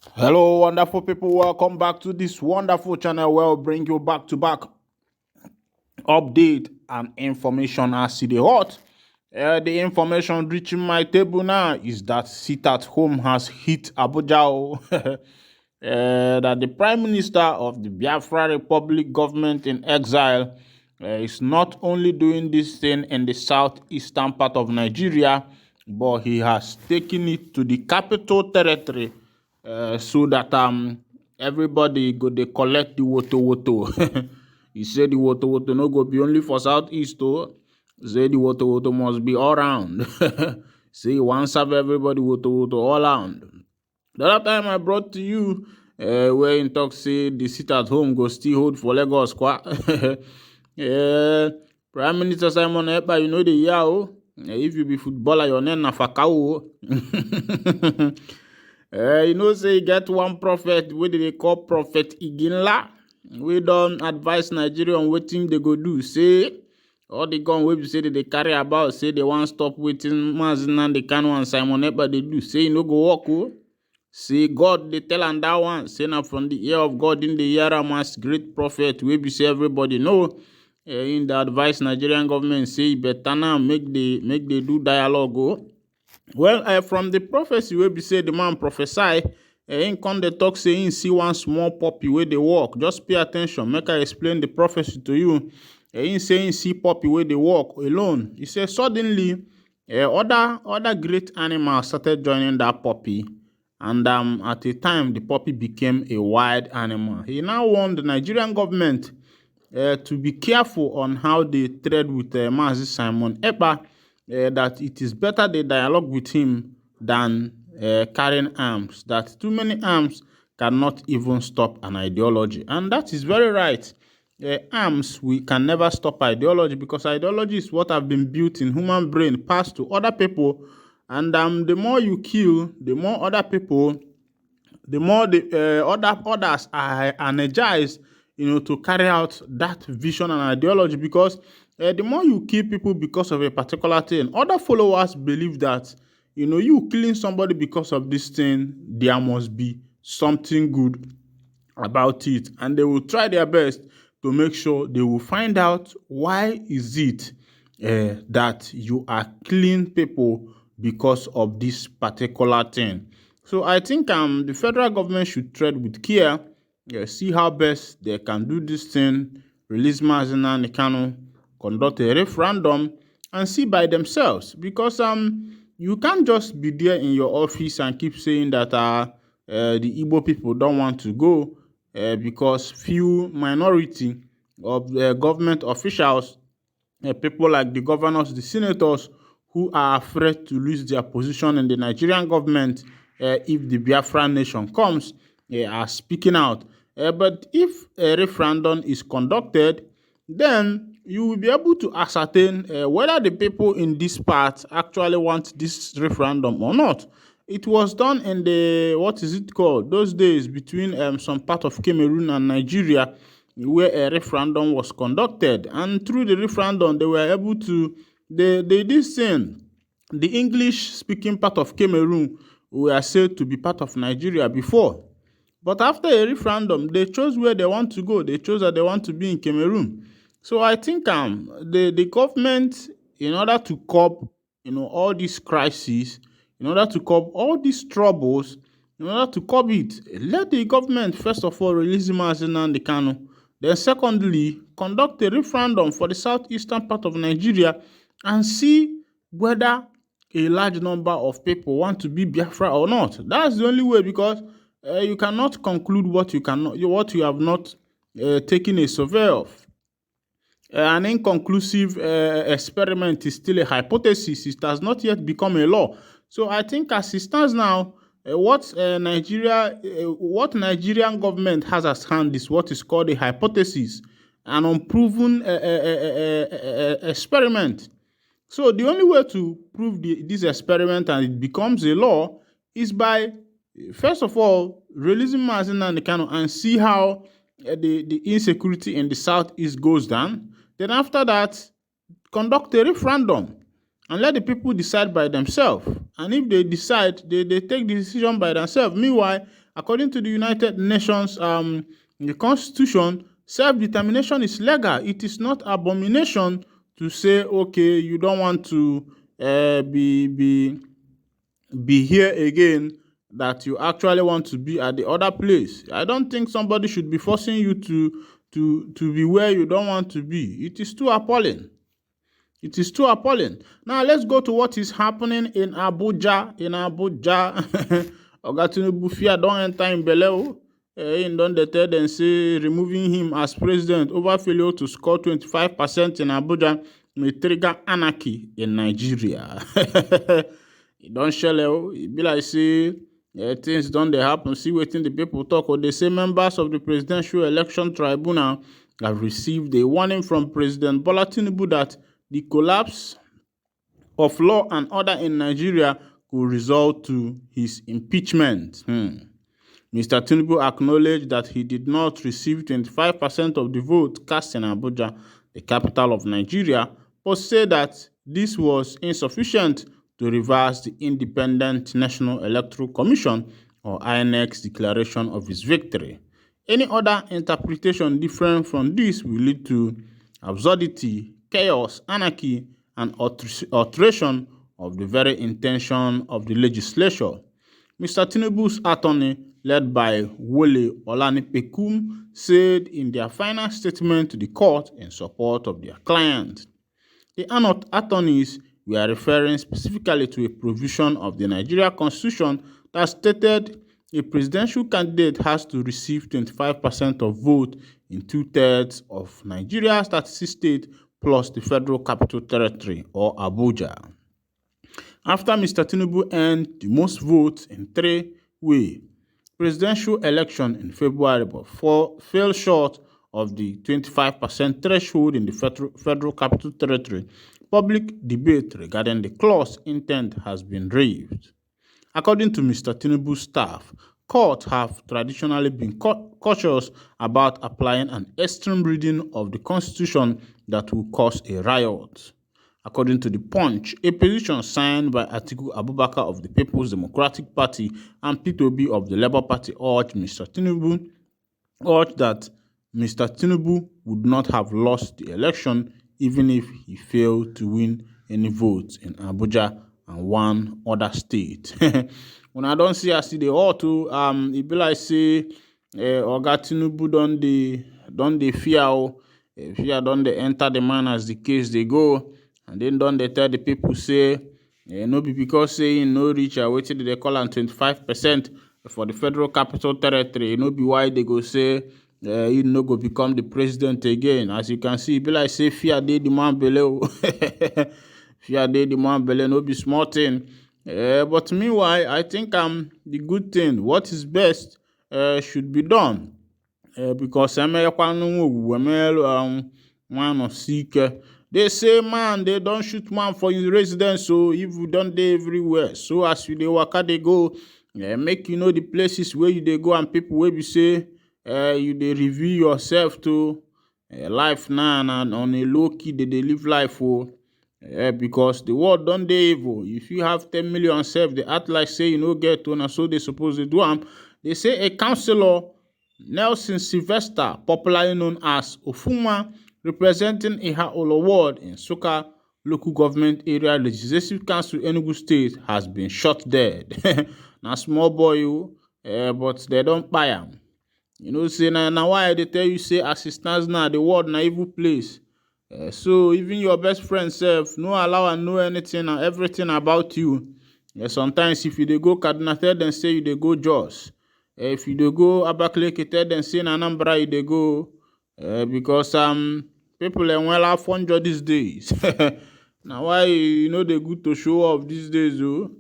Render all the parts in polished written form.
Hello, wonderful people. Welcome back to this wonderful channel where we bring you back to back update and information as it is hot. The information reaching my table now is that sit at home has hit Abuja. That the Prime Minister of the Biafra Republic government in exile is not only doing this thing in the southeastern part of Nigeria, but he has taken it to the capital territory so that everybody go dey collect the woto. He said the woto no go be only for southeast o. Say the woto must be all round. Say he wan serve everybody woto all round. The other time I brought to you where in talk say the sit at home go still hold for Lagos kwa. Prime Minister Simon Ekpa, you know the year o. If you be footballer, your name na Fakao. You know say you get one prophet wey dey call Prophet Iginla. We don advise Nigeria on wetin they go do. Say all the gun wey be say they carry about, say they wan stop wetin Mazi Nnamdi Kanu and Simon Ekpa dey do. Say e no go work o. Say God dey tell am that one. Say na from the ear of God in the hear am as great prophet wey be say everybody know. In the advice Nigerian government say better now make they do dialogue o. Well, from the prophecy wey be say the man prophesy, him come dey talk say him see one small puppy wey dey walk. Just pay attention, make I explain the prophecy to you. Him say him see puppy wey dey walk alone. He say suddenly, other great animals started joining that puppy, and at a time the puppy became a wild animal. He now warned the Nigerian government to be careful on how they tread with Mazi Simon Ekpa. That it is better they dialogue with him than carrying arms. That too many arms cannot even stop an ideology. And that is very right. Arms, we can never stop ideology, because ideology is what have been built in human brain, passed to other people. And the more you kill, the more other people, the more the others are energized, to carry out that vision and ideology. Because the more you kill people because of a particular thing, other followers believe that, you killing somebody because of this thing, there must be something good about it, and they will try their best to make sure they will find out why is it that you are killing people because of this particular thing. So I think the federal government should tread with care, see how best they can do this thing, release Mazi Nnamdi Kanu, conduct a referendum, and see by themselves. Because you can't just be there in your office and keep saying that the Igbo people don't want to go because few minority of government officials, people like the governors, the senators, who are afraid to lose their position in the Nigerian government if the Biafran nation comes, are speaking out. But if a referendum is conducted, then you will be able to ascertain whether the people in this part actually want this referendum or not. It was done in the, what is it called, those days between some part of Cameroon and Nigeria, where a referendum was conducted. And through the referendum, they were able to, they did sing. The English-speaking part of Cameroon were said to be part of Nigeria before. But after a referendum, they chose where they want to go. They chose that they want to be in Cameroon. So I think the government, in order to curb, all these crises, in order to curb all these troubles, in order to curb it, let the government first of all release Mazi Nnamdi Kanu. Then secondly, conduct a referendum for the southeastern part of Nigeria and see whether a large number of people want to be Biafra or not. That's the only way, because you cannot conclude what you have not taken a survey of. An inconclusive experiment is still a hypothesis. It has not yet become a law. So I think as it stands now, what Nigerian government has at hand is what is called a hypothesis, an unproven experiment. So the only way to prove this experiment and it becomes a law is by, first of all, releasing Mazi Nnamdi Kanu and see how the insecurity in the southeast goes down. Then after that, conduct a referendum and let the people decide by themselves. And if they decide, they take the decision by themselves. Meanwhile, According to the United Nations, the Constitution, self-determination is legal. It is not abomination to say, okay, you don't want to be here again, that you actually want to be at the other place. I don't think somebody should be forcing you to be where you don't want to be. It is too appalling. It is too appalling. Now let's go to what is happening in Abuja. In Abuja, Oga Tinubu fear don't enter in Beleo. In don dey tell dem say removing him as president over failure to score 25% in Abuja may trigger anarchy in Nigeria. E don shele o. E be like say things don dey happen. See wetin the people talk. Or they say members of the Presidential Election Tribunal have received a warning from President Bola Tinubu that the collapse of law and order in Nigeria could result to his impeachment. Mr. Tinubu acknowledged that he did not receive 25% of the vote cast in Abuja, the capital of Nigeria, but said that this was insufficient to reverse the Independent National Electoral Commission or INEC's declaration of his victory. Any other interpretation different from this will lead to absurdity, chaos, anarchy, and alteration of the very intention of the legislature. Mr. Tinubu's attorney, led by Wole Olanipekum, said in their final statement to the court in support of their client. The attorneys were referring specifically to a provision of the Nigeria Constitution that stated a presidential candidate has to receive 25% of vote in 2/3 of Nigeria's 36 states plus the Federal Capital Territory, or Abuja. After Mr. Tinubu earned the most votes in three-way presidential election in February, but fell short of the 25% threshold in the Federal Capital Territory, public debate regarding the clause intent has been raised. According to Mr. Tinubu's staff, courts have traditionally been cautious about applying an extreme reading of the Constitution that will cause a riot. According to The Punch, a petition signed by Atiku Abubakar of the People's Democratic Party and Peter Obi of the Labour Party urged that Mr. Tinubu would not have lost the election even if he failed to win any votes in Abuja and one other state. When I don't see as they ought to, it be like say Oga Tinubu don dey fear, fear don dey enter the man as the case they go, and then don dey tell the people say no be because say no reach wetin they call am 25% for the Federal Capital Territory, no be why they go say he no go become the president again. As you can see, it be like say fear dey the man belle. Fear dey the man belle, no be small thing. But meanwhile, I think the good thing, what is best, should be done. Because man sick. They say, man, they don't shoot man for his residence, so if you don't dey everywhere. So as you dey waka dey go, make you know the places where you dey go and people where you say you dey review yourself to life now and on a low key they live life because the world don't dey evil. If you have 10 million self, they act like say you no get one, and so they suppose to do them. They say a councillor, Nelson Sylvester, popularly known as Ofuma, representing Iha Olo Ward in Soka local government area legislative council Enugu State, has been shot dead. Now small boy, but they don't buy him. You know, say now why they tell you say assistance now the world na evil place. So even your best friend self no allow and know anything and everything about you. Sometimes if you dey go Kaduna, tell them say you dey go Jos. If you dey go Abakaliki, tell them say na Anambra you dey go. Because people are well have fun these days. Now why you know they good to show off these days though?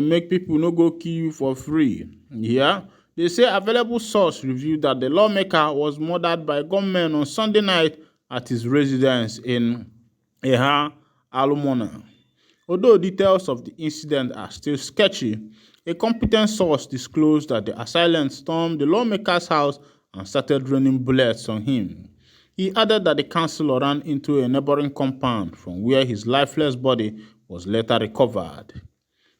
Make people no go kill you for free. Yeah. They say available source revealed that the lawmaker was murdered by gunmen on Sunday night at his residence in Eha Alumona. Although details of the incident are still sketchy, a competent source disclosed that the assailant stormed the lawmaker's house and started raining bullets on him. He added that the councillor ran into a neighboring compound from where his lifeless body was later recovered.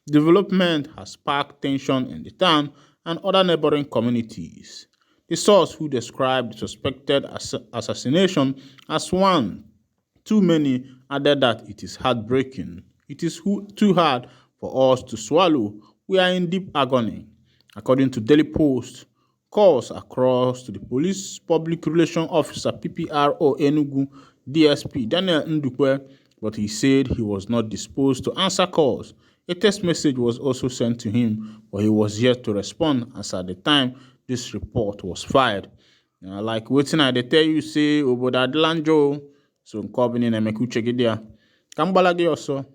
Development has sparked tension in the town and other neighboring communities. The source, who described the suspected assassination as one too many, added that it is heartbreaking. It is too hard for us to swallow. We are in deep agony. According to Daily Post, calls across to the police public relations officer PPRO Enugu DSP Daniel Ndukwe, but he said he was not disposed to answer calls. A text message was also sent to him, but he was yet to respond as at the time this report was filed. Like wetin I dey tell you say obodo Adlanjo, so nkọbini na-emeka uche gị dị ya ka m gbala gị ọsọ